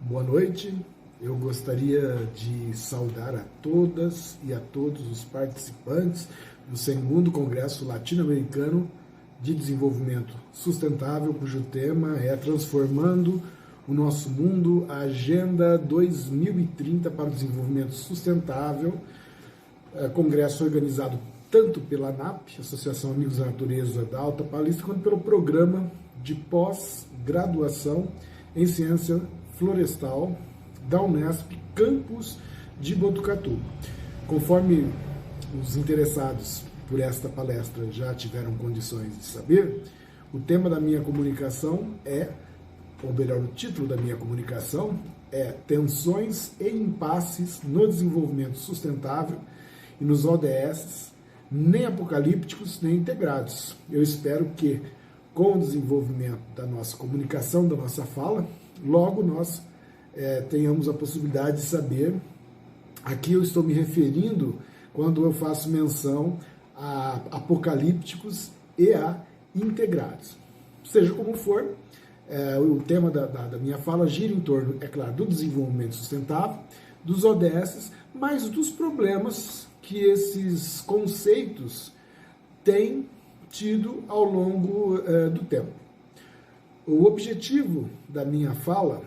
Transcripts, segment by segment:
Boa noite. Eu gostaria de saudar a todas e a todos os participantes do segundo Congresso Latino-Americano de Desenvolvimento Sustentável, cujo tema é Transformando o Nosso Mundo, a Agenda 2030 para o Desenvolvimento Sustentável, congresso organizado tanto pela ANAP, Associação Amigos da Natureza da Alta Paulista, quanto pelo Programa de Pós-Graduação em Ciência Florestal da Unesp, campus de Botucatu. Conforme os interessados por esta palestra já tiveram condições de saber, o tema da minha comunicação ou melhor, o título da minha comunicação é Tensões e Impasses no Desenvolvimento Sustentável e nos ODS, nem apocalípticos nem integrados. Eu espero que, com o desenvolvimento da nossa comunicação, da nossa fala, logo nós tenhamos a possibilidade de saber a que eu estou me referindo quando eu faço menção a apocalípticos e a integrados. Seja como for, o tema da minha fala gira em torno, é claro, do desenvolvimento sustentável, dos ODS, mas dos problemas que esses conceitos têm tido ao longo do tempo. O objetivo da minha fala,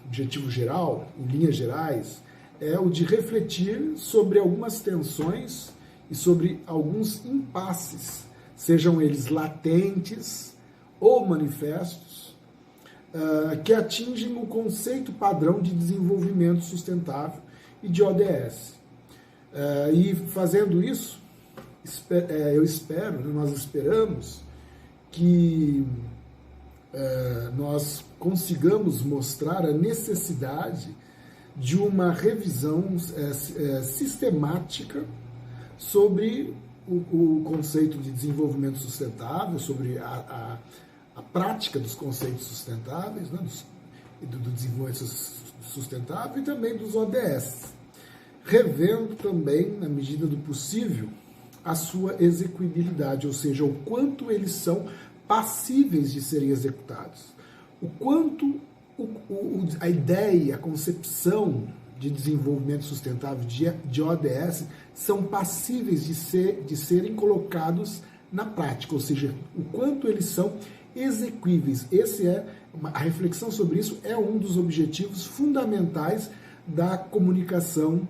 objetivo geral, em linhas gerais, é o de refletir sobre algumas tensões e sobre alguns impasses, sejam eles latentes ou manifestos, que atingem o conceito padrão de desenvolvimento sustentável e de ODS. E fazendo isso, nós esperamos que nós consigamos mostrar a necessidade de uma revisão sistemática sobre o conceito de desenvolvimento sustentável, sobre a prática dos conceitos sustentáveis, né, do desenvolvimento sustentável e também dos ODS, revendo também, na medida do possível, a sua execuibilidade, ou seja, o quanto eles são passíveis de serem executados, o quanto a ideia, a concepção de desenvolvimento sustentável, de ODS, são passíveis de serem colocados na prática, ou seja, o quanto eles são execuíveis. A reflexão sobre isso é um dos objetivos fundamentais da comunicação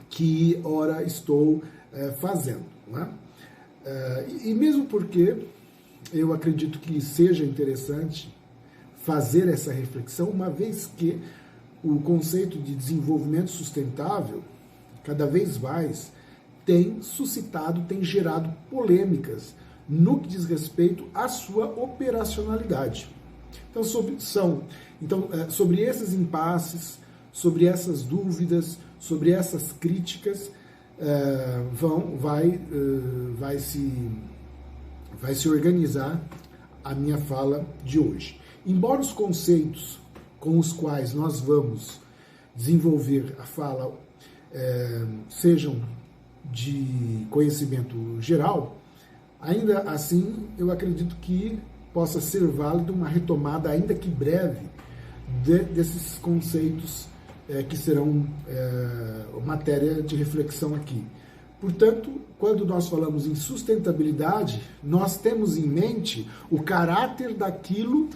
que ora estou fazendo. Não é? E mesmo porque eu acredito que seja interessante fazer essa reflexão, uma vez que o conceito de desenvolvimento sustentável, cada vez mais, tem suscitado, tem gerado polêmicas no que diz respeito à sua operacionalidade. Então, sobre esses impasses, sobre essas dúvidas, sobre essas críticas, vai se organizar a minha fala de hoje. Embora os conceitos com os quais nós vamos desenvolver a fala sejam de conhecimento geral, ainda assim eu acredito que possa ser válido uma retomada, ainda que breve, desses conceitos que serão matéria de reflexão aqui. Portanto, quando nós falamos em sustentabilidade, nós temos em mente o caráter daquilo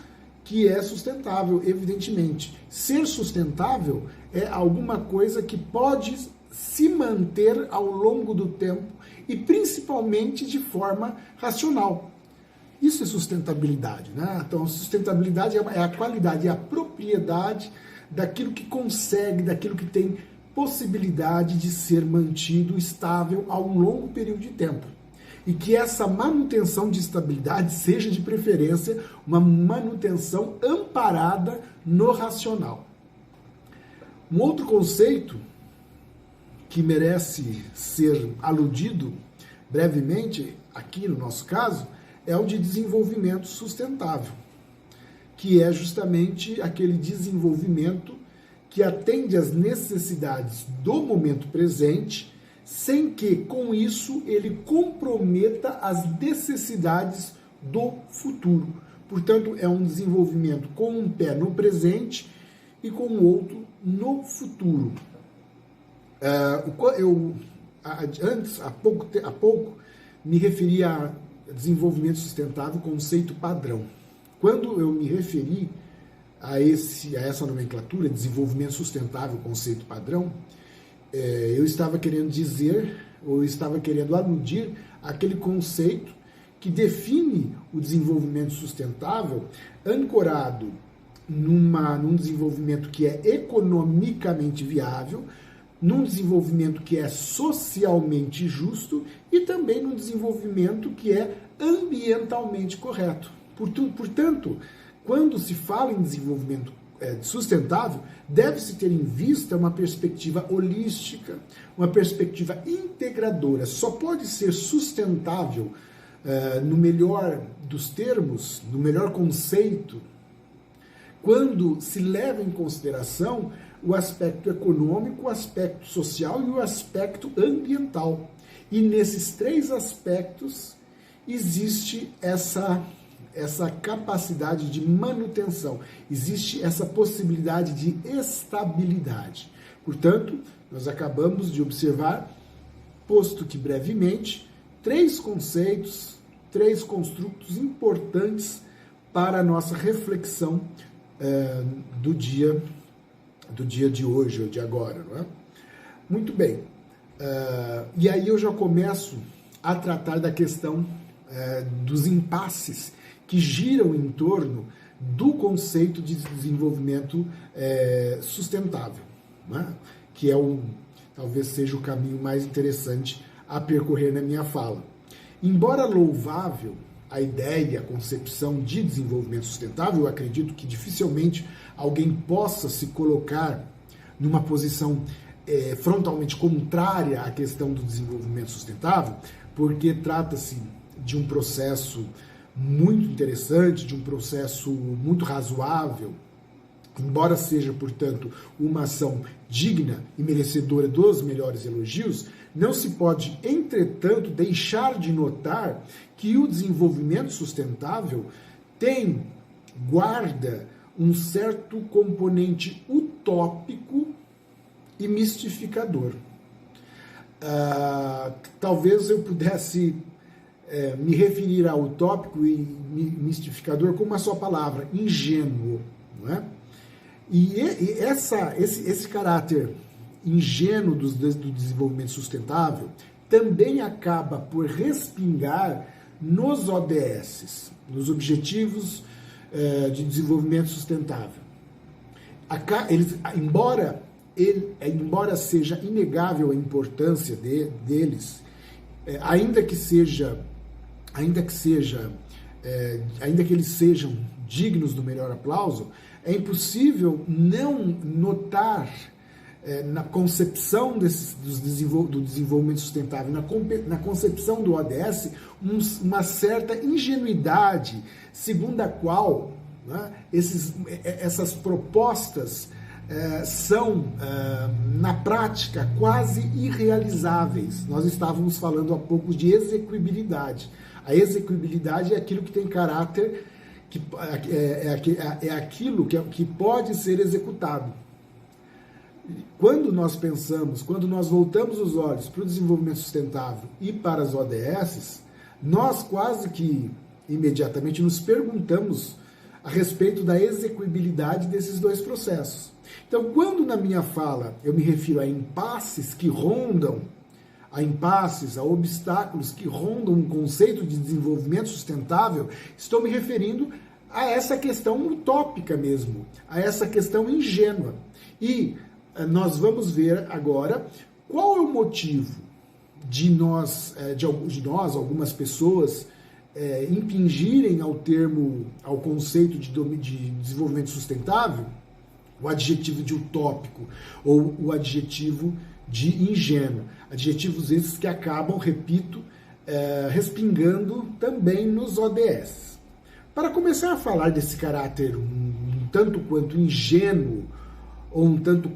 que é sustentável, evidentemente. Ser sustentável é alguma coisa que pode se manter ao longo do tempo e principalmente de forma racional. Isso é sustentabilidade, né? Então, sustentabilidade é a qualidade, é a propriedade daquilo que consegue, daquilo que tem possibilidade de ser mantido estável a um longo período de tempo. E que essa manutenção de estabilidade seja, de preferência, uma manutenção amparada no racional. Um outro conceito que merece ser aludido brevemente, aqui no nosso caso, é o de desenvolvimento sustentável, que é justamente aquele desenvolvimento que atende às necessidades do momento presente, sem que, com isso, ele comprometa as necessidades do futuro. Portanto, é um desenvolvimento com um pé no presente e com o outro no futuro. Eu antes, há pouco, me referi a desenvolvimento sustentável, conceito padrão. Quando eu me referi a essa nomenclatura, desenvolvimento sustentável, conceito padrão, eu estava querendo dizer, ou eu estava querendo aludir aquele conceito que define o desenvolvimento sustentável ancorado num desenvolvimento que é economicamente viável, num desenvolvimento que é socialmente justo e também num desenvolvimento que é ambientalmente correto. Portanto, quando se fala em desenvolvimento sustentável, deve-se ter em vista uma perspectiva holística, uma perspectiva integradora. Só pode ser sustentável, no melhor dos termos, no melhor conceito, quando se leva em consideração o aspecto econômico, o aspecto social e o aspecto ambiental. E nesses três aspectos existe essa capacidade de manutenção, existe essa possibilidade de estabilidade. Portanto, nós acabamos de observar, posto que brevemente, três conceitos, três construtos importantes para a nossa reflexão do dia de hoje, ou de agora, não é? Muito bem. E aí eu já começo a tratar da questão dos impasses que giram em torno do conceito de desenvolvimento sustentável, né? Que talvez seja o caminho mais interessante a percorrer na minha fala. Embora louvável a ideia, a concepção de desenvolvimento sustentável, eu acredito que dificilmente alguém possa se colocar numa posição frontalmente contrária à questão do desenvolvimento sustentável, porque trata-se de um processo muito interessante, de um processo muito razoável, embora seja, portanto, uma ação digna e merecedora dos melhores elogios, não se pode, entretanto, deixar de notar que o desenvolvimento sustentável guarda um certo componente utópico e mistificador. Talvez eu pudesse me referir ao utópico e mistificador com uma só palavra, ingênuo, não é? E esse caráter ingênuo do desenvolvimento sustentável também acaba por respingar nos ODS, nos Objetivos de Desenvolvimento Sustentável. Embora seja inegável a importância deles, ainda que eles sejam dignos do melhor aplauso, é impossível não notar na concepção do desenvolvimento sustentável, na concepção do ODS, uma certa ingenuidade, segundo a qual, né, essas propostas são, na prática, quase irrealizáveis. Nós estávamos falando há pouco de execuibilidade. A execuibilidade é aquilo que tem caráter, é aquilo que pode ser executado. Quando nós voltamos os olhos para o desenvolvimento sustentável e para as ODS, nós quase que imediatamente nos perguntamos a respeito da execuibilidade desses dois processos. Então, quando na minha fala eu me refiro a impasses que rondam, a obstáculos que rondam um conceito de desenvolvimento sustentável, estou me referindo a essa questão utópica mesmo, a essa questão ingênua. E nós vamos ver agora qual é o motivo de nós, algumas pessoas, impingirem ao conceito de desenvolvimento sustentável o adjetivo de utópico ou o adjetivo de ingênuo. Adjetivos esses que acabam, repito, respingando também nos ODS. Para começar a falar desse caráter um tanto quanto ingênuo ou um tanto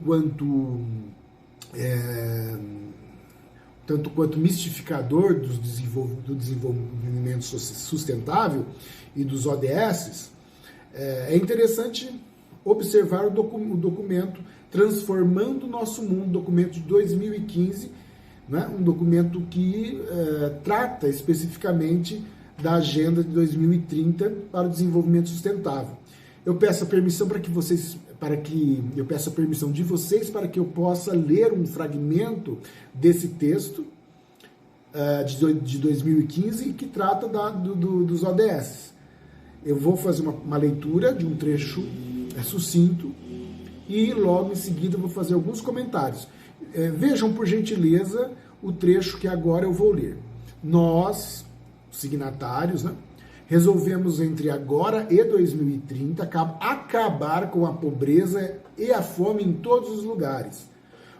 quanto mistificador do desenvolvimento sustentável e dos ODS, é interessante observar o documento Transformando o Nosso Mundo, documento de 2015, né? Um documento que trata especificamente da Agenda de 2030 para o Desenvolvimento Sustentável. Eu peço a permissão de vocês para que eu possa ler um fragmento desse texto de 2015 que trata dos ODS. Eu vou fazer uma leitura de um trecho sucinto e logo em seguida eu vou fazer alguns comentários. Vejam, por gentileza, o trecho que agora eu vou ler. Nós, signatários, né, resolvemos entre agora e 2030 acabar com a pobreza e a fome em todos os lugares,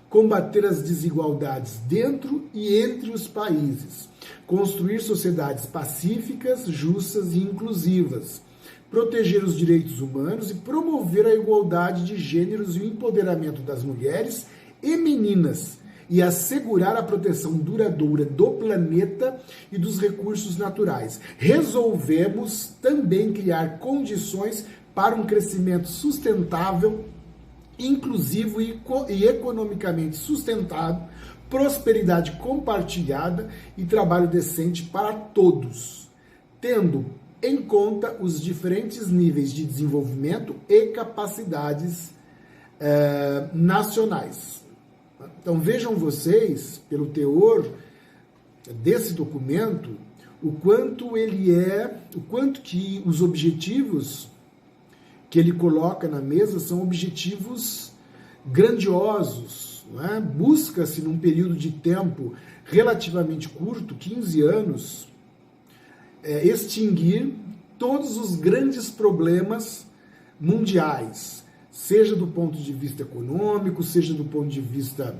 combater as desigualdades dentro e entre os países, construir sociedades pacíficas, justas e inclusivas, proteger os direitos humanos e promover a igualdade de gêneros e o empoderamento das mulheres e meninas, e assegurar a proteção duradoura do planeta e dos recursos naturais. Resolvemos também criar condições para um crescimento sustentável, inclusivo e economicamente sustentado, prosperidade compartilhada e trabalho decente para todos, tendo em conta os diferentes níveis de desenvolvimento e capacidades nacionais. Então vejam vocês, pelo teor desse documento, o quanto que os objetivos que ele coloca na mesa são objetivos grandiosos, não é? Busca-se num período de tempo relativamente curto, 15 anos, extinguir todos os grandes problemas mundiais, seja do ponto de vista econômico, seja do ponto de vista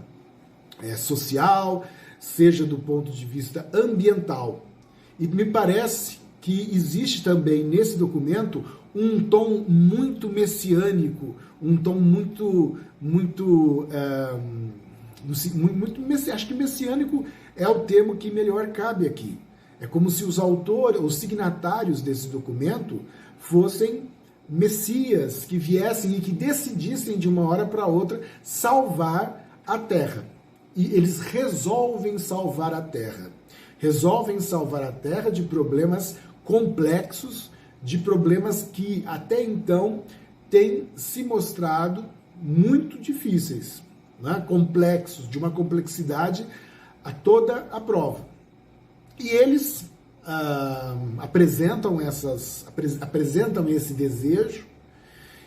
social, seja do ponto de vista ambiental. E me parece que existe também nesse documento um tom muito messiânico, um tom acho que messiânico é o termo que melhor cabe aqui. É como se os autores, os signatários desse documento fossem messias que viessem e que decidissem de uma hora para outra salvar a Terra. E eles resolvem salvar a Terra. Resolvem salvar a Terra de problemas complexos, de problemas que até então têm se mostrado muito difíceis, né? Complexos, de uma complexidade toda a prova. E eles apresentam esse desejo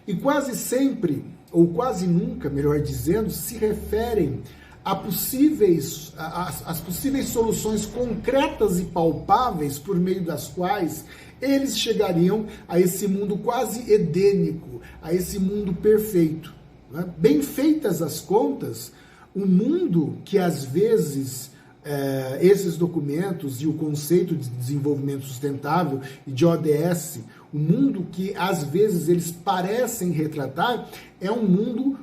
e quase sempre, ou quase nunca, melhor dizendo, se referem as possíveis soluções concretas e palpáveis por meio das quais eles chegariam a esse mundo quase edênico, a esse mundo perfeito. Né? Bem feitas as contas, o mundo que às vezes esses documentos e o conceito de desenvolvimento sustentável e de ODS, o mundo que às vezes eles parecem retratar, é um mundo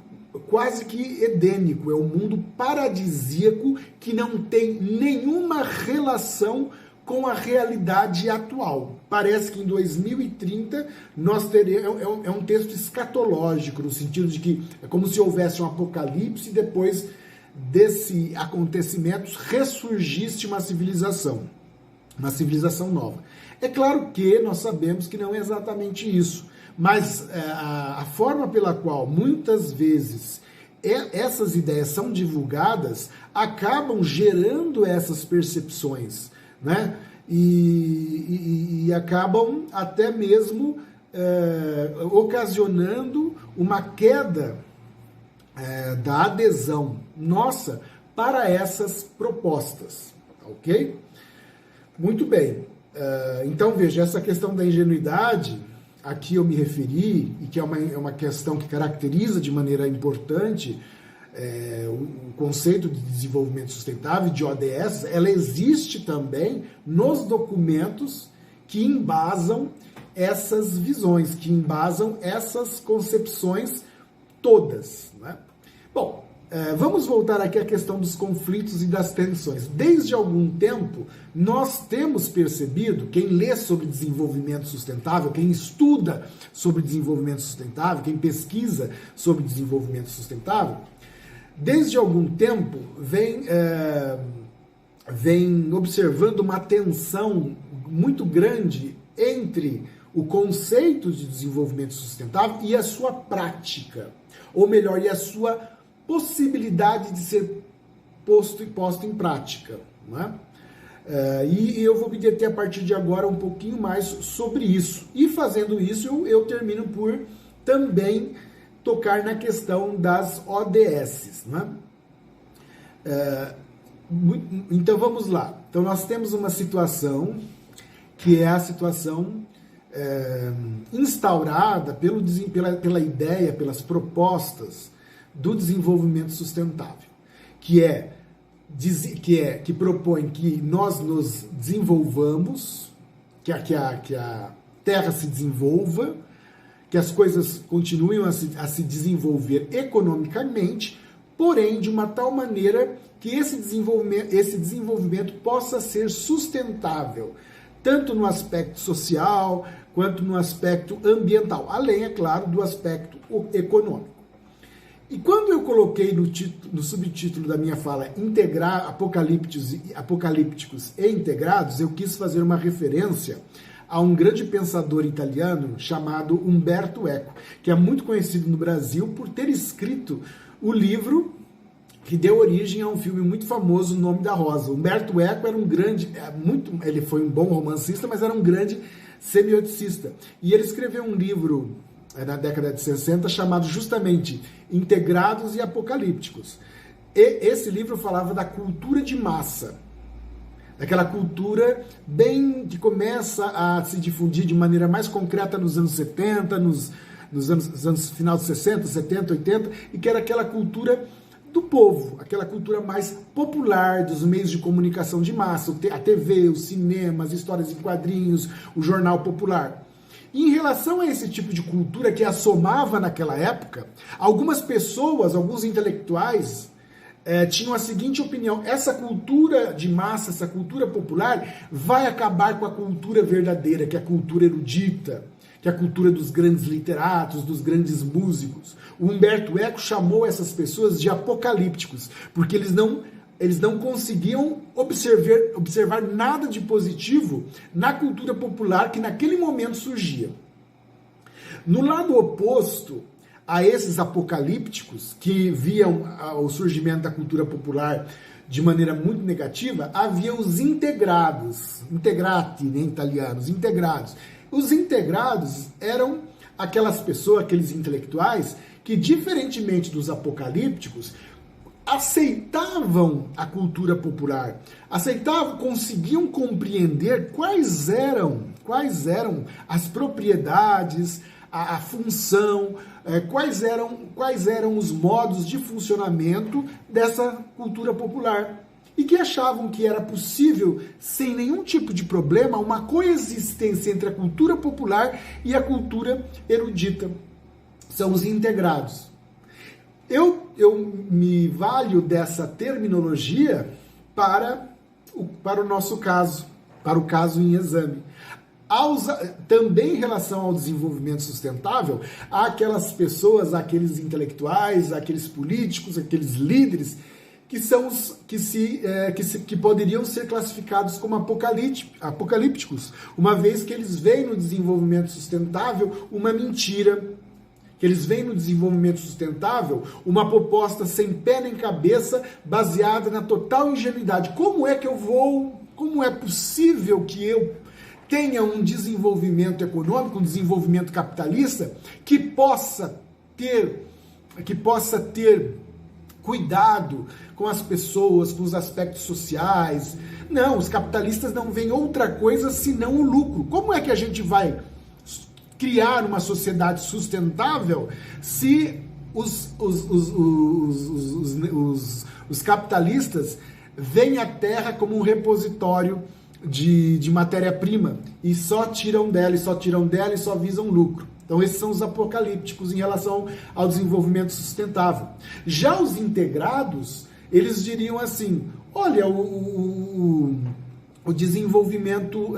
quase que edênico, é um mundo paradisíaco que não tem nenhuma relação com a realidade atual. Parece que em 2030 nós teremos, é um texto escatológico, no sentido de que é como se houvesse um apocalipse e depois desse acontecimento ressurgisse uma civilização nova. É claro que nós sabemos que não é exatamente isso, mas a forma pela qual muitas vezes essas ideias são divulgadas acabam gerando essas percepções, né? E acabam até mesmo ocasionando uma queda da adesão nossa para essas propostas, ok? Muito bem. Então, veja, essa questão da ingenuidade, aqui eu me referi, e que é uma questão que caracteriza de maneira importante o conceito de desenvolvimento sustentável, de ODS, ela existe também nos documentos que embasam essas visões, que embasam essas concepções todas. Né? Bom, Vamos voltar aqui à questão dos conflitos e das tensões. Desde algum tempo, nós temos percebido, quem lê sobre desenvolvimento sustentável, quem estuda sobre desenvolvimento sustentável, quem pesquisa sobre desenvolvimento sustentável, desde algum tempo vem observando uma tensão muito grande entre o conceito de desenvolvimento sustentável e a sua prática, ou melhor, e a sua possibilidade de ser posto em prática. Não é? E eu vou me deter a partir de agora um pouquinho mais sobre isso. E fazendo isso, eu termino por também tocar na questão das ODS. Não é? Então vamos lá. Então nós temos uma situação que é a situação instaurada pela ideia, pelas propostas do desenvolvimento sustentável, que propõe que nós nos desenvolvamos, que a Terra se desenvolva, que as coisas continuem a se desenvolver economicamente, porém de uma tal maneira que esse desenvolvimento possa ser sustentável, tanto no aspecto social quanto no aspecto ambiental, além, é claro, do aspecto econômico. E quando eu coloquei no subtítulo da minha fala apocalípticos e integrados, eu quis fazer uma referência a um grande pensador italiano chamado Umberto Eco, que é muito conhecido no Brasil por ter escrito o livro que deu origem a um filme muito famoso, O Nome da Rosa. Umberto Eco era ele foi um bom romancista, mas era um grande semioticista. E ele escreveu um livro na década de 60 chamado justamente Integrados e Apocalípticos. E esse livro falava da cultura de massa, daquela cultura que começa a se difundir de maneira mais concreta nos anos 70, nos anos final de 60, 70, 80, e que era aquela cultura do povo, aquela cultura mais popular dos meios de comunicação de massa, a TV, o cinema, as histórias em quadrinhos, o jornal popular. E em relação a esse tipo de cultura que assomava naquela época, algumas pessoas, alguns intelectuais, tinham a seguinte opinião: essa cultura de massa, essa cultura popular vai acabar com a cultura verdadeira, que é a cultura erudita, que é a cultura dos grandes literatos, dos grandes músicos. O Umberto Eco chamou essas pessoas de apocalípticos, porque eles não conseguiam observar nada de positivo na cultura popular que naquele momento surgia. No lado oposto a esses apocalípticos, que viam o surgimento da cultura popular de maneira muito negativa, havia os integrados, integrati, em italiano, os integrados. Os integrados eram aquelas pessoas, aqueles intelectuais, que, diferentemente dos apocalípticos, aceitavam a cultura popular, conseguiam compreender quais eram as propriedades, a função, quais eram os modos de funcionamento dessa cultura popular. E que achavam que era possível, sem nenhum tipo de problema, uma coexistência entre a cultura popular e a cultura erudita. São os integrados. Eu me valho dessa terminologia para o nosso caso, para o caso em exame. Também em relação ao desenvolvimento sustentável, há aquelas pessoas, aqueles intelectuais, aqueles políticos, aqueles líderes que poderiam ser classificados como apocalípticos, uma vez que eles veem no desenvolvimento sustentável uma mentira, que eles veem no desenvolvimento sustentável uma proposta sem pé nem cabeça, baseada na total ingenuidade. Como é possível que eu tenha um desenvolvimento econômico, um desenvolvimento capitalista que possa ter cuidado com as pessoas, com os aspectos sociais? Não, os capitalistas não veem outra coisa senão o lucro. Como é que a gente vai criar uma sociedade sustentável se os capitalistas veem a terra como um repositório de matéria-prima e só tiram dela, e só visam lucro? Então esses são os apocalípticos em relação ao desenvolvimento sustentável. Já os integrados, eles diriam assim, olha, o desenvolvimento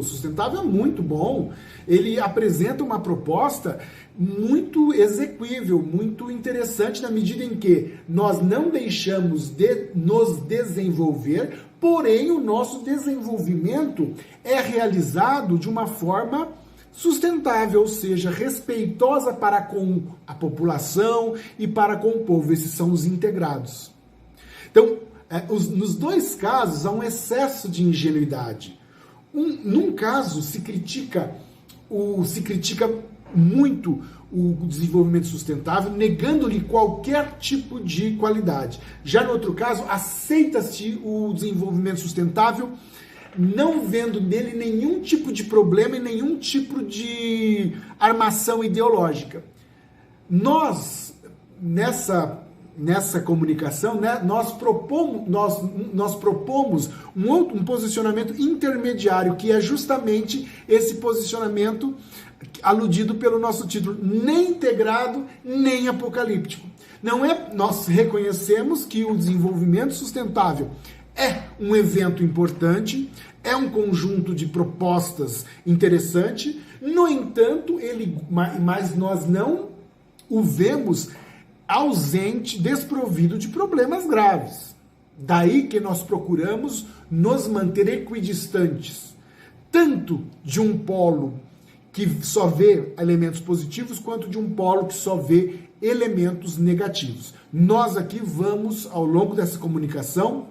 sustentável é muito bom, ele apresenta uma proposta muito exequível, muito interessante, na medida em que nós não deixamos de nos desenvolver, porém o nosso desenvolvimento é realizado de uma forma sustentável, ou seja, respeitosa para com a população e para com o povo. Esses são os integrados. Então, nos dois casos há um excesso de ingenuidade. Num caso se critica muito o desenvolvimento sustentável, negando-lhe qualquer tipo de qualidade. Já no outro caso, aceita-se o desenvolvimento sustentável, não vendo nele nenhum tipo de problema e nenhum tipo de armação ideológica. Nós, nessa comunicação, né, nós propomos um posicionamento intermediário, que é justamente esse posicionamento aludido pelo nosso título, nem integrado, nem apocalíptico. Nós reconhecemos que o desenvolvimento sustentável é um evento importante, é um conjunto de propostas interessante, no entanto, mas nós não o vemos ausente, desprovido de problemas graves. Daí que nós procuramos nos manter equidistantes, tanto de um polo que só vê elementos positivos, quanto de um polo que só vê elementos negativos. Nós aqui vamos, ao longo dessa comunicação,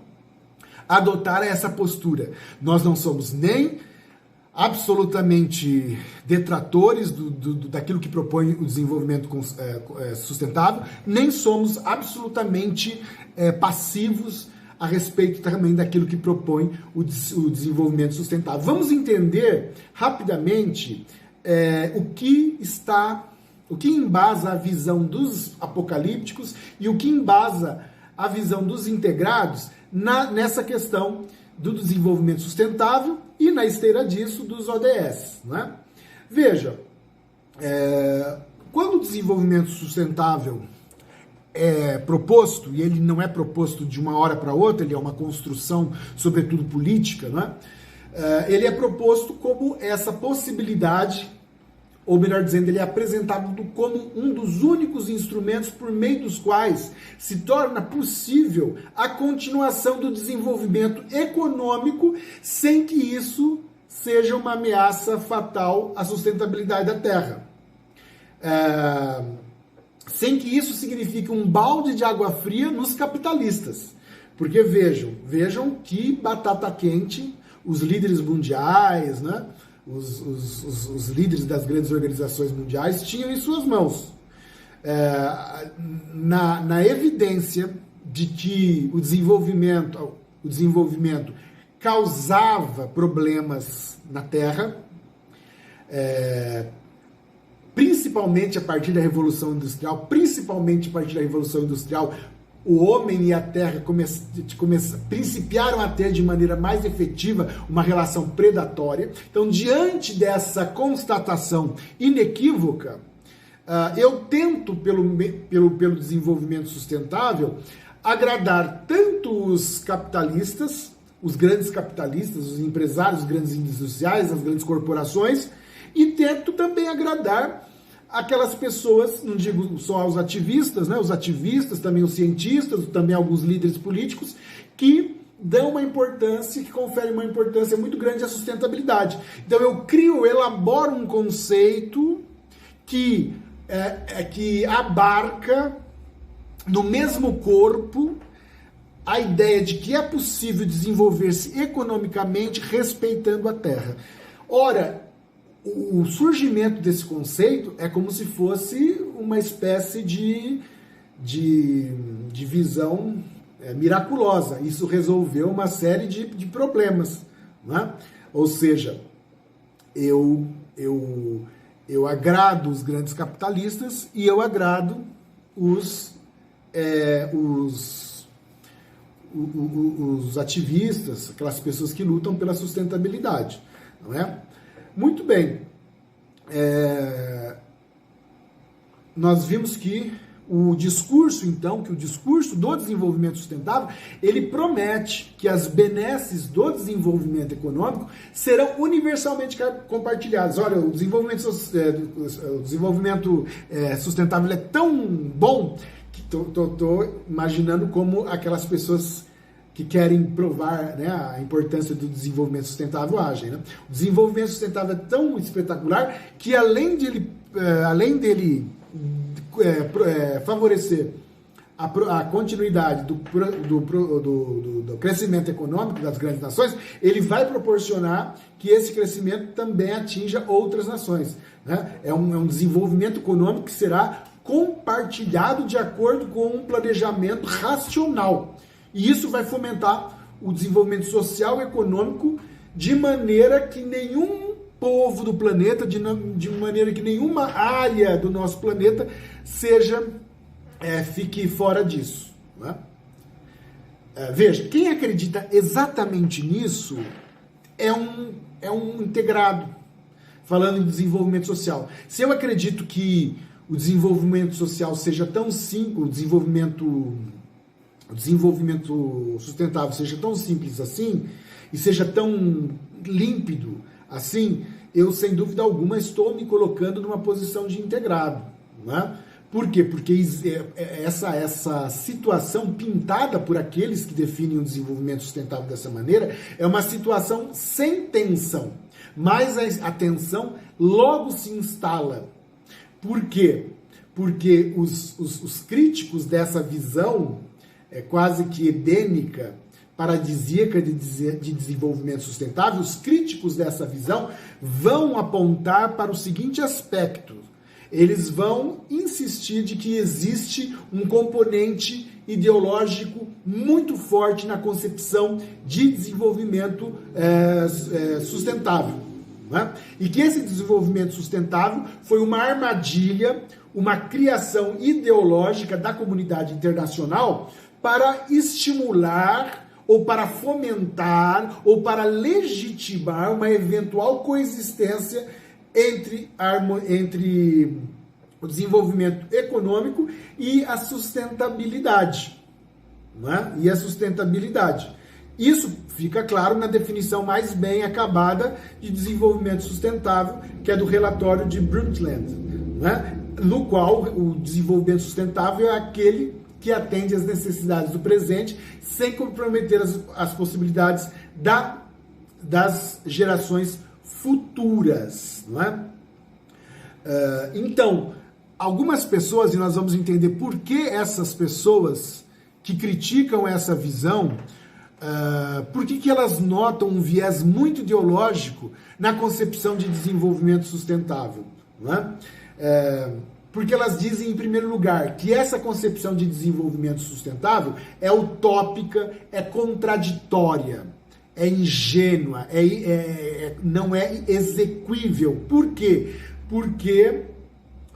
adotar essa postura. Nós não somos nem absolutamente detratores daquilo que propõe o desenvolvimento sustentável, nem somos absolutamente passivos a respeito também daquilo que propõe o desenvolvimento sustentável. Vamos entender rapidamente o que embasa a visão dos apocalípticos e o que embasa a visão dos integrados nessa questão do desenvolvimento sustentável e, na esteira disso, dos ODS. Né? Veja, quando o desenvolvimento sustentável é proposto, e ele não é proposto de uma hora para outra, ele é uma construção, sobretudo política, né? Ele é proposto como essa possibilidade, ou melhor dizendo, ele é apresentado como um dos únicos instrumentos por meio dos quais se torna possível a continuação do desenvolvimento econômico sem que isso seja uma ameaça fatal à sustentabilidade da Terra. Sem que isso signifique um balde de água fria nos capitalistas. Porque vejam que batata quente os líderes mundiais, né? Os líderes das grandes organizações mundiais tinham em suas mãos. Na evidência de que o desenvolvimento causava problemas na Terra, principalmente a partir da Revolução Industrial, o homem e a Terra principiaram a ter de maneira mais efetiva uma relação predatória. Então, diante dessa constatação inequívoca, eu tento, pelo desenvolvimento sustentável, agradar tanto os capitalistas, os grandes capitalistas, os empresários, os grandes industriais, as grandes corporações, e tento também agradar aquelas pessoas, não digo só os ativistas, né? Os ativistas, também os cientistas, também alguns líderes políticos, que dão uma importância, que conferem uma importância muito grande à sustentabilidade. Então eu elaboro um conceito que abarca no mesmo corpo a ideia de que é possível desenvolver-se economicamente respeitando a Terra. Ora, o surgimento desse conceito é como se fosse uma espécie de visão miraculosa. Isso resolveu uma série de problemas. Né? Ou seja, eu agrado os grandes capitalistas e eu agrado os ativistas, aquelas pessoas que lutam pela sustentabilidade. Não é? Muito bem. nós vimos que o discurso do desenvolvimento sustentável, ele promete que as benesses do desenvolvimento econômico serão universalmente compartilhadas. Olha, o desenvolvimento sustentável é tão bom que estou imaginando como aquelas pessoas que querem provar, né, a importância do desenvolvimento sustentável agem. Né? O desenvolvimento sustentável é tão espetacular que além dele favorecer a continuidade do crescimento econômico das grandes nações, ele vai proporcionar que esse crescimento também atinja outras nações. Né? É um desenvolvimento econômico que será compartilhado de acordo com um planejamento racional. E isso vai fomentar o desenvolvimento social e econômico de maneira que nenhum povo do planeta, de maneira que nenhuma área do nosso planeta fique fora disso. Né? Veja, quem acredita exatamente nisso é um integrado, falando em desenvolvimento social. Se eu acredito que o desenvolvimento social seja tão simples, o desenvolvimento sustentável seja tão simples assim, e seja tão límpido assim, eu, sem dúvida alguma, estou me colocando numa posição de integrado. Né? Por quê? Porque essa situação pintada por aqueles que definem o desenvolvimento sustentável dessa maneira é uma situação sem tensão, mas a tensão logo se instala. Por quê? Porque os críticos dessa visão quase que edênica, paradisíaca de desenvolvimento sustentável, os críticos dessa visão vão apontar para o seguinte aspecto: eles vão insistir de que existe um componente ideológico muito forte na concepção de desenvolvimento sustentável. Né? E que esse desenvolvimento sustentável foi uma armadilha, uma criação ideológica da comunidade internacional para estimular ou para fomentar, ou para legitimar uma eventual coexistência entre o desenvolvimento econômico e a sustentabilidade. Né? E a sustentabilidade. Isso fica claro na definição mais bem acabada de desenvolvimento sustentável, que é do relatório de Brundtland, né? No qual o desenvolvimento sustentável é aquele que atende às necessidades do presente, sem comprometer as possibilidades das gerações futuras. Não é? Então, algumas pessoas, e nós vamos entender por que essas pessoas que criticam essa visão, por que elas notam um viés muito ideológico na concepção de desenvolvimento sustentável. Não é? Porque elas dizem, em primeiro lugar, que essa concepção de desenvolvimento sustentável é utópica, é contraditória, é ingênua, não é exequível. Por quê? Porque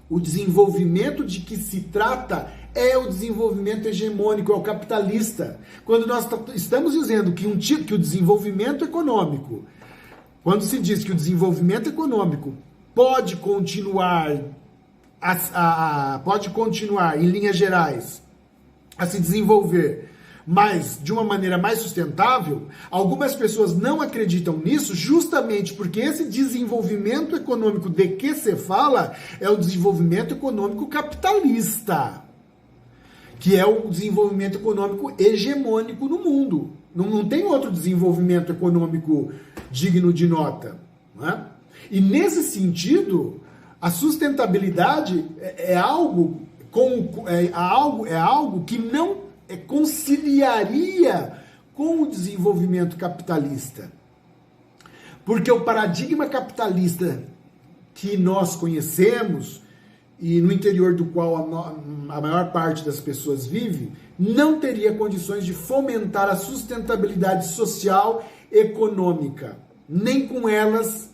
o desenvolvimento de que se trata é o desenvolvimento hegemônico, é o capitalista. Quando nós estamos dizendo que o desenvolvimento econômico, quando se diz que o desenvolvimento econômico pode continuar em linhas gerais a se desenvolver, mas de uma maneira mais sustentável, algumas pessoas não acreditam nisso justamente porque esse desenvolvimento econômico de que se fala é o desenvolvimento econômico capitalista, que é o desenvolvimento econômico hegemônico no mundo. Não tem outro desenvolvimento econômico digno de nota. Não é? E nesse sentido, a sustentabilidade é algo que não conciliaria com o desenvolvimento capitalista. Porque o paradigma capitalista que nós conhecemos e no interior do qual a maior parte das pessoas vive, não teria condições de fomentar a sustentabilidade social e econômica, nem com elas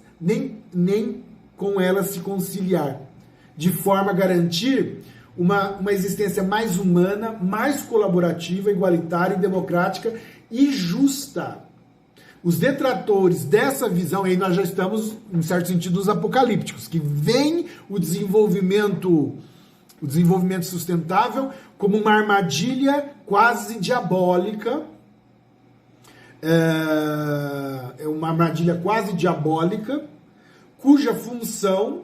se conciliar, de forma a garantir uma existência mais humana, mais colaborativa, igualitária, democrática e justa. Os detratores dessa visão, aí nós já estamos, em certo sentido, nos apocalípticos, que vem o desenvolvimento sustentável como uma armadilha quase diabólica, uma armadilha quase diabólica, cuja função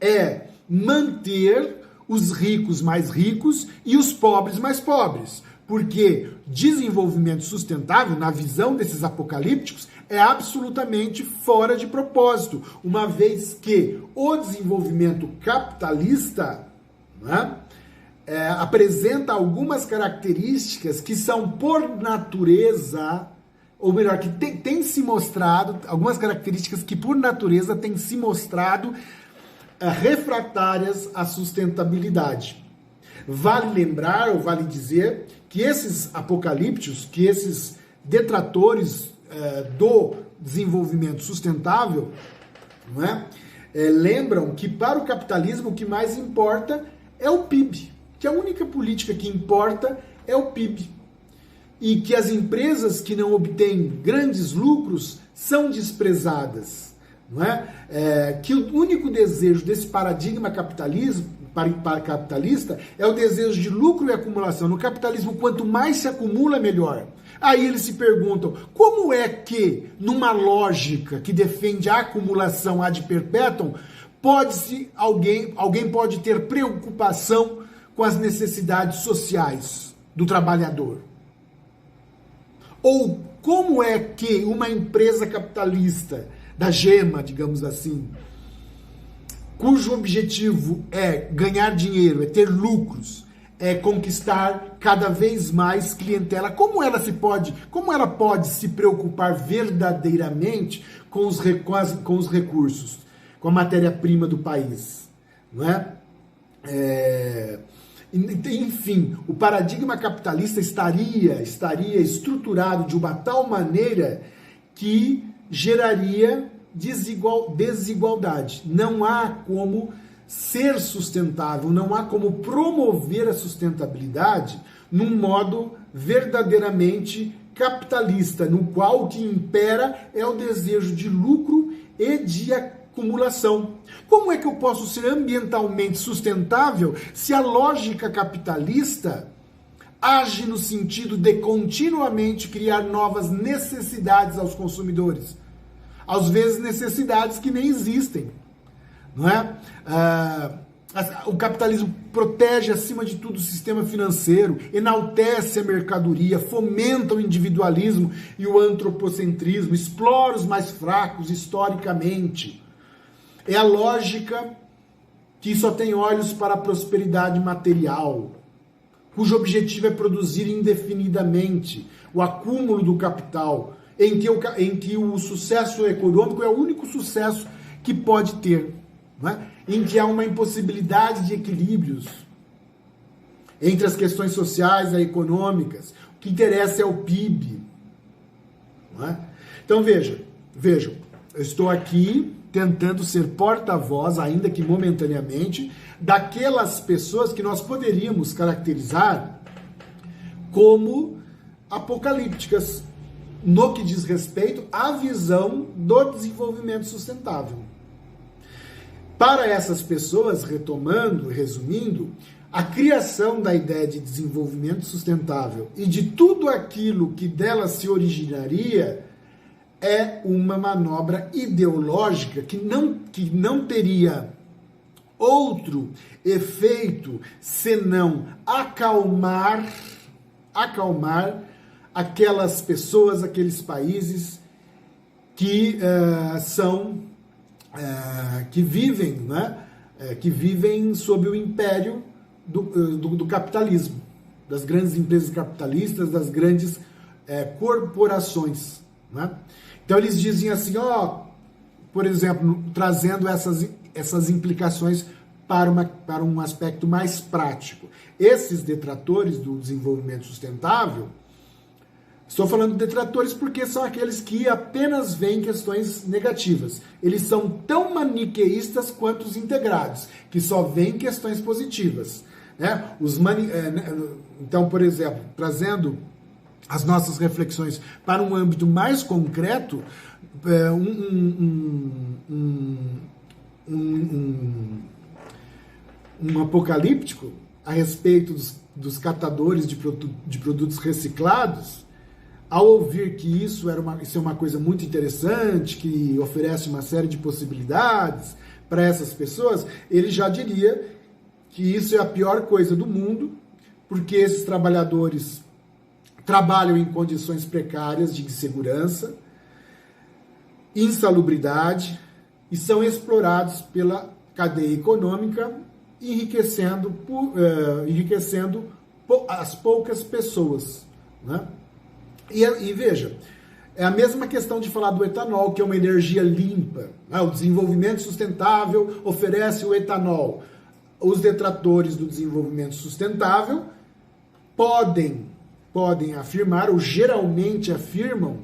é manter os ricos mais ricos e os pobres mais pobres. Porque desenvolvimento sustentável, na visão desses apocalípticos, é absolutamente fora de propósito, uma vez que o desenvolvimento capitalista, né, apresenta algumas características que são por natureza, ou melhor, que tem se mostrado, algumas características que por natureza têm se mostrado refratárias à sustentabilidade. Vale lembrar, ou vale dizer, que esses apocalípticos, que esses detratores do desenvolvimento sustentável, não é? Lembram que para o capitalismo o que mais importa é o PIB, que a única política que importa é o PIB. E que as empresas que não obtêm grandes lucros são desprezadas. Não é? Que o único desejo desse paradigma capitalista é o desejo de lucro e acumulação. No capitalismo, quanto mais se acumula, melhor. Aí eles se perguntam, como é que, numa lógica que defende a acumulação ad perpetuum, alguém pode ter preocupação com as necessidades sociais do trabalhador? Ou como é que uma empresa capitalista, da gema, digamos assim, cujo objetivo é ganhar dinheiro, é ter lucros, é conquistar cada vez mais clientela, como ela pode se preocupar verdadeiramente com os recursos, com a matéria-prima do país, não é? Enfim, o paradigma capitalista estaria estruturado de uma tal maneira que geraria desigualdade. Não há como ser sustentável, não há como promover a sustentabilidade num modo verdadeiramente capitalista, no qual o que impera é o desejo de lucro e de acumulação. Como é que eu posso ser ambientalmente sustentável se a lógica capitalista age no sentido de continuamente criar novas necessidades aos consumidores? Às vezes necessidades que nem existem, não é? O capitalismo protege, acima de tudo, o sistema financeiro, enaltece a mercadoria, fomenta o individualismo e o antropocentrismo, explora os mais fracos historicamente. É a lógica que só tem olhos para a prosperidade material, cujo objetivo é produzir indefinidamente o acúmulo do capital, em que o sucesso econômico é o único sucesso que pode ter, não é? Em que há uma impossibilidade de equilíbrios entre as questões sociais e econômicas. O que interessa é o PIB. Não é? Então vejam, eu estou aqui tentando ser porta-voz, ainda que momentaneamente, daquelas pessoas que nós poderíamos caracterizar como apocalípticas, no que diz respeito à visão do desenvolvimento sustentável. Para essas pessoas, retomando, resumindo, a criação da ideia de desenvolvimento sustentável e de tudo aquilo que dela se originaria é uma manobra ideológica que não teria outro efeito senão acalmar aquelas pessoas, aqueles países que que vivem, né? Que vivem sob o império do capitalismo, das grandes empresas capitalistas, das grandes corporações, né? Então eles dizem assim, por exemplo, trazendo essas implicações para um aspecto mais prático. Esses detratores do desenvolvimento sustentável, estou falando de detratores porque são aqueles que apenas veem questões negativas. Eles são tão maniqueístas quanto os integrados, que só veem questões positivas, né? Então, por exemplo, trazendo as nossas reflexões para um âmbito mais concreto, um apocalíptico a respeito dos catadores de produtos reciclados, ao ouvir que isso é uma coisa muito interessante, que oferece uma série de possibilidades para essas pessoas, ele já diria que isso é a pior coisa do mundo, porque esses trabalhadores trabalham em condições precárias de insegurança, insalubridade, e são explorados pela cadeia econômica, enriquecendo as poucas pessoas, né? E veja, é a mesma questão de falar do etanol, que é uma energia limpa, né? O desenvolvimento sustentável oferece o etanol. Os detratores do desenvolvimento sustentável podem afirmar, ou geralmente afirmam,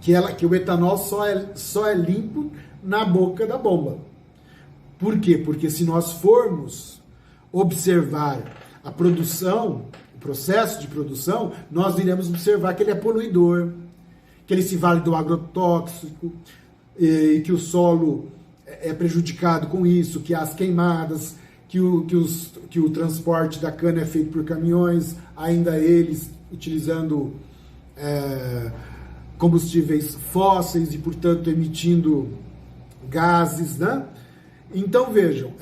que o etanol só é limpo na boca da bomba. Por quê? Porque se nós formos observar a produção, o processo de produção, nós iremos observar que ele é poluidor, que ele se vale do agrotóxico, e que o solo é prejudicado com isso, que há as queimadas, que o transporte da cana é feito por caminhões, ainda eles utilizando combustíveis fósseis e, portanto, emitindo gases, né? Então, vejam,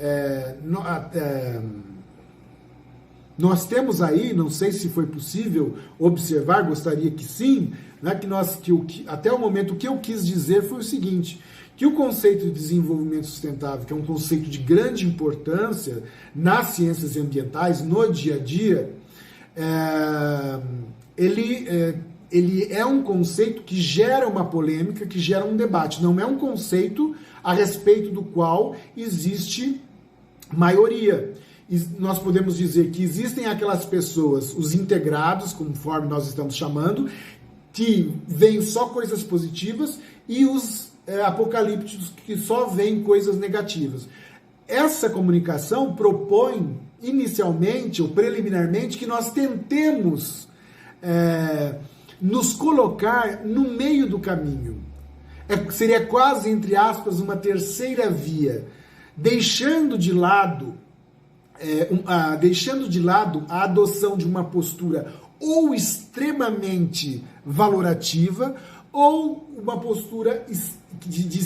nós temos aí, não sei se foi possível observar, gostaria que sim, né, até o momento o que eu quis dizer foi o seguinte, que o conceito de desenvolvimento sustentável, que é um conceito de grande importância nas ciências ambientais, no dia a dia, ele é um conceito que gera uma polêmica, que gera um debate. Não é um conceito a respeito do qual existe maioria. E nós podemos dizer que existem aquelas pessoas, os integrados, conforme nós estamos chamando, que veem só coisas positivas, e os apocalípticos que só veem coisas negativas. Essa comunicação propõe, inicialmente ou preliminarmente, que nós tentemos nos colocar no meio do caminho. Seria quase, entre aspas, uma terceira via, deixando de lado a adoção de uma postura ou extremamente valorativa ou uma postura de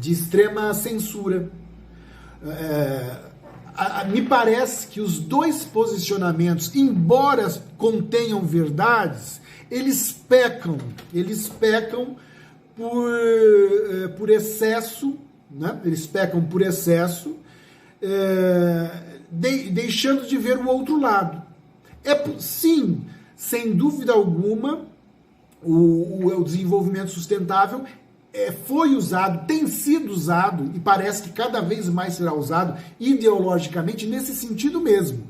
extrema censura. Me parece que os dois posicionamentos, embora contenham verdades, eles pecam por excesso, né? Eles pecam por excesso, deixando de ver o outro lado. Sim, sem dúvida alguma, o desenvolvimento sustentável foi usado, tem sido usado, e parece que cada vez mais será usado ideologicamente nesse sentido mesmo,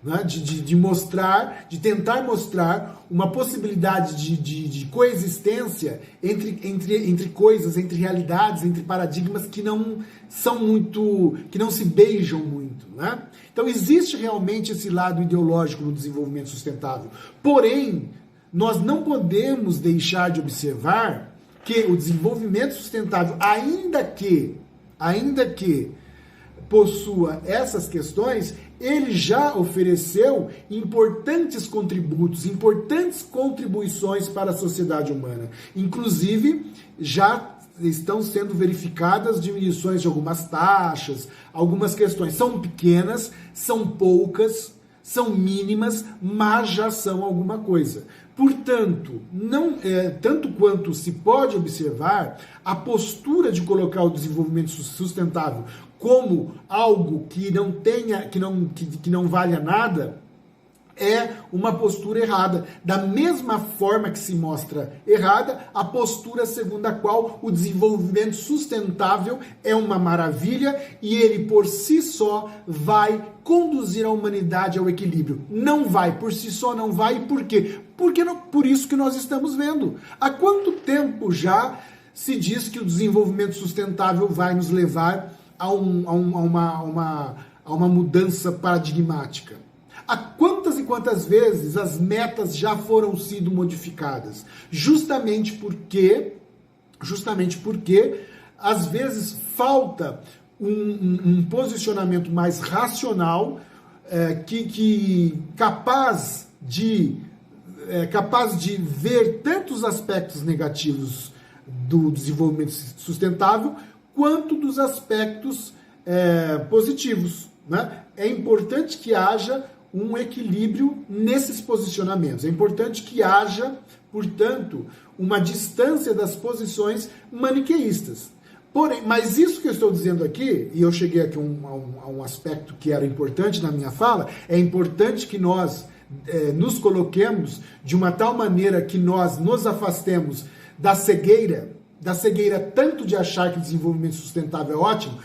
né? De tentar mostrar uma possibilidade de coexistência entre coisas, entre realidades, entre paradigmas que não se beijam muito, né? Então existe realmente esse lado ideológico no desenvolvimento sustentável. Porém, nós não podemos deixar de observar que o desenvolvimento sustentável, ainda que possua essas questões, ele já ofereceu importantes contributos, importantes contribuições para a sociedade humana. Inclusive, já estão sendo verificadas diminuições de algumas taxas, algumas questões. São pequenas, são poucas, são mínimas, mas já são alguma coisa. Portanto, tanto quanto se pode observar, a postura de colocar o desenvolvimento sustentável como algo que não valha nada, é uma postura errada. Da mesma forma que se mostra errada a postura segundo a qual o desenvolvimento sustentável é uma maravilha e ele por si só vai conduzir a humanidade ao equilíbrio. Não vai, por si só não vai. Por quê? Por isso que nós estamos vendo. Há quanto tempo já se diz que o desenvolvimento sustentável vai nos levar a uma mudança paradigmática? Há quantas e quantas vezes as metas já foram sido modificadas? Justamente porque às vezes falta um posicionamento mais racional, capaz de ver tantos aspectos negativos do desenvolvimento sustentável quanto dos aspectos positivos, né? É importante que haja um equilíbrio nesses posicionamentos. É importante que haja, portanto, uma distância das posições maniqueístas. Porém, mas isso que eu estou dizendo aqui, e eu cheguei aqui a um aspecto que era importante na minha fala, é importante que nós nos coloquemos de uma tal maneira que nós nos afastemos da cegueira tanto de achar que desenvolvimento sustentável é ótimo,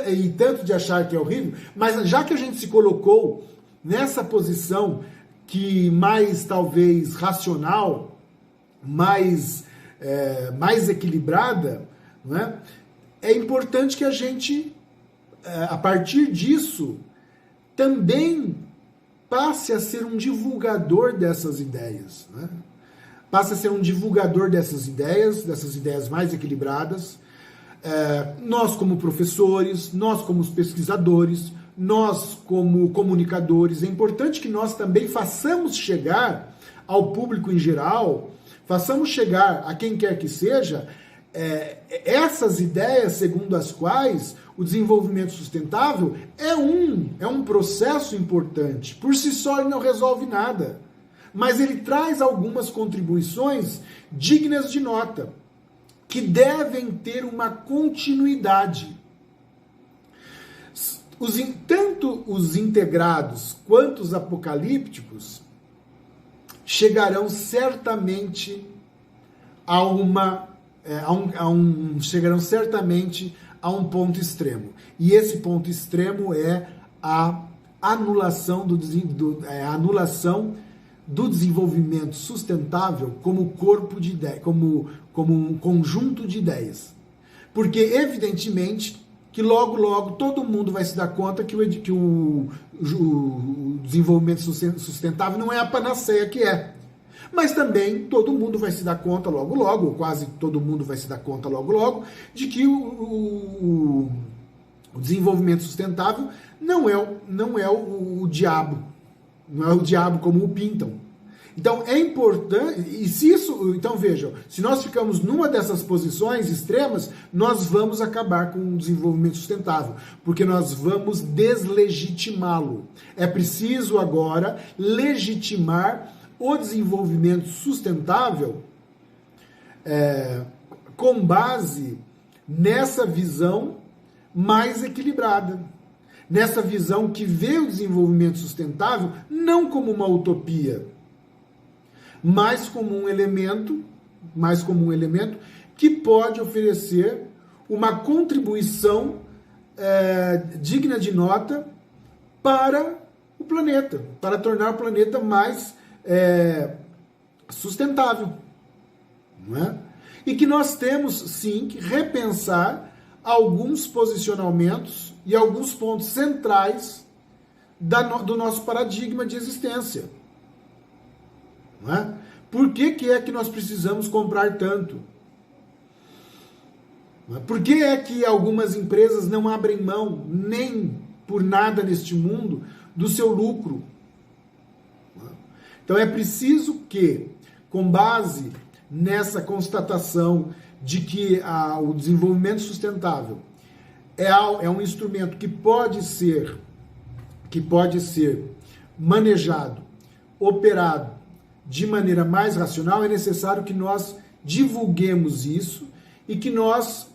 e tanto de achar que é horrível, mas já que a gente se colocou nessa posição que mais talvez racional, mais equilibrada, né? É importante que a gente, a partir disso, também passe a ser um divulgador dessas ideias, né? Passe a ser um divulgador dessas ideias mais equilibradas. Nós como professores, nós como pesquisadores, nós como comunicadores, é importante que nós também façamos chegar ao público em geral, façamos chegar a quem quer que seja, essas ideias segundo as quais o desenvolvimento sustentável é um processo importante. Por si só ele não resolve nada, mas ele traz algumas contribuições dignas de nota, que devem ter uma continuidade. Tanto os integrados quanto os apocalípticos chegarão certamente chegarão certamente a um ponto extremo. E esse ponto extremo é a anulação do desenvolvimento sustentável como corpo de ideia, como um conjunto de ideias. Porque, evidentemente, que logo todo mundo vai se dar conta que o desenvolvimento sustentável não é a panaceia que é. Mas também todo mundo vai se dar conta logo, ou quase todo mundo vai se dar conta logo, de que o desenvolvimento sustentável não é o diabo. Não é o diabo como o pintam. Então é importante, então vejam, se nós ficamos numa dessas posições extremas, nós vamos acabar com o desenvolvimento sustentável, porque nós vamos deslegitimá-lo. É preciso agora legitimar o desenvolvimento sustentável com base nessa visão mais equilibrada. Nessa visão que vê o desenvolvimento sustentável não como uma utopia, mas como um elemento que pode oferecer uma contribuição digna de nota para o planeta, para tornar o planeta mais sustentável, não é? E que nós temos, sim, que repensar alguns posicionamentos e alguns pontos centrais do nosso paradigma de existência. Não é? Por que é que nós precisamos comprar tanto? Por que é que algumas empresas não abrem mão, nem por nada neste mundo, do seu lucro? Então é preciso que, com base nessa constatação de que o desenvolvimento sustentável é um instrumento que pode ser manejado, operado de maneira mais racional, é necessário que nós divulguemos isso e que nós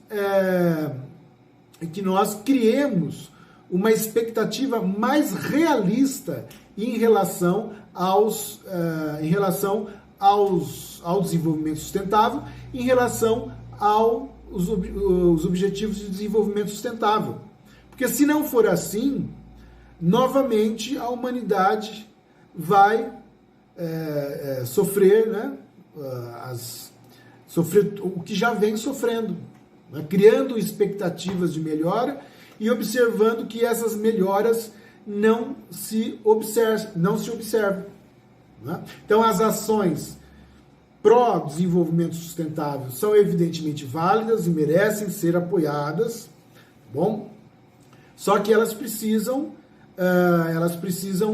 criemos uma expectativa mais realista em relação ao desenvolvimento sustentável, em relação aos objetivos de desenvolvimento sustentável. Porque se não for assim, novamente a humanidade vai sofrer, né, sofrer o que já vem sofrendo, né, criando expectativas de melhora e observando que essas melhoras não se observa. Né? Então, as ações pró-desenvolvimento sustentável são evidentemente válidas e merecem ser apoiadas, bom? Só que elas precisam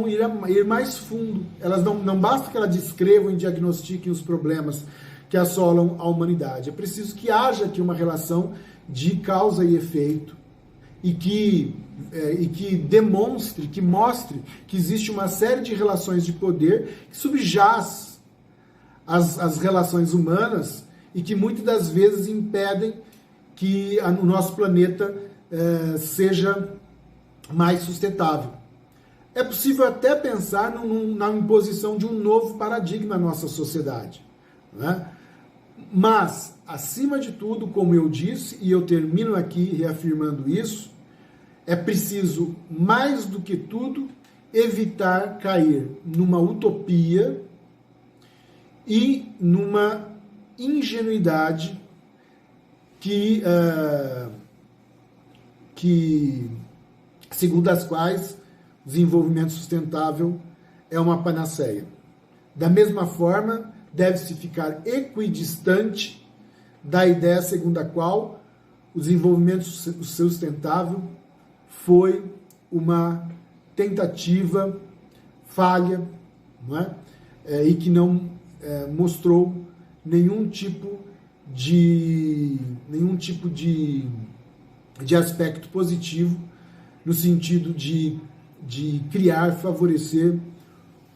ir mais fundo. Elas não basta que elas descrevam e diagnostiquem os problemas que assolam a humanidade. É preciso que haja aqui uma relação de causa e efeito e que demonstre, que mostre que existe uma série de relações de poder que subjaz as relações humanas e que muitas das vezes impedem que o nosso planeta seja mais sustentável. É possível até pensar na imposição de um novo paradigma na nossa sociedade, né? Mas, acima de tudo, como eu disse, e eu termino aqui reafirmando isso, é preciso, mais do que tudo, evitar cair numa utopia e numa ingenuidade que segundo as quais o desenvolvimento sustentável é uma panaceia. Da mesma forma, deve-se ficar equidistante da ideia segundo a qual o desenvolvimento sustentável foi uma tentativa falha, não é? E que não mostrou nenhum tipo de aspecto positivo no sentido de criar, favorecer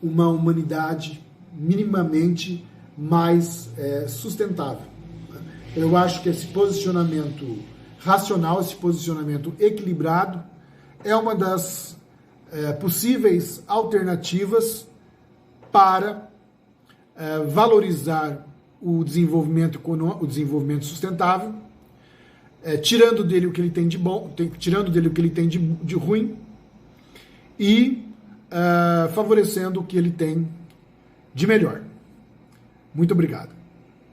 uma humanidade minimamente mais sustentável. Eu acho que esse posicionamento racional, esse posicionamento equilibrado, é uma das possíveis alternativas para valorizar o desenvolvimento sustentável, tirando dele o que ele tem de bom, tirando dele o que ele tem de ruim e favorecendo o que ele tem de melhor. Muito obrigado.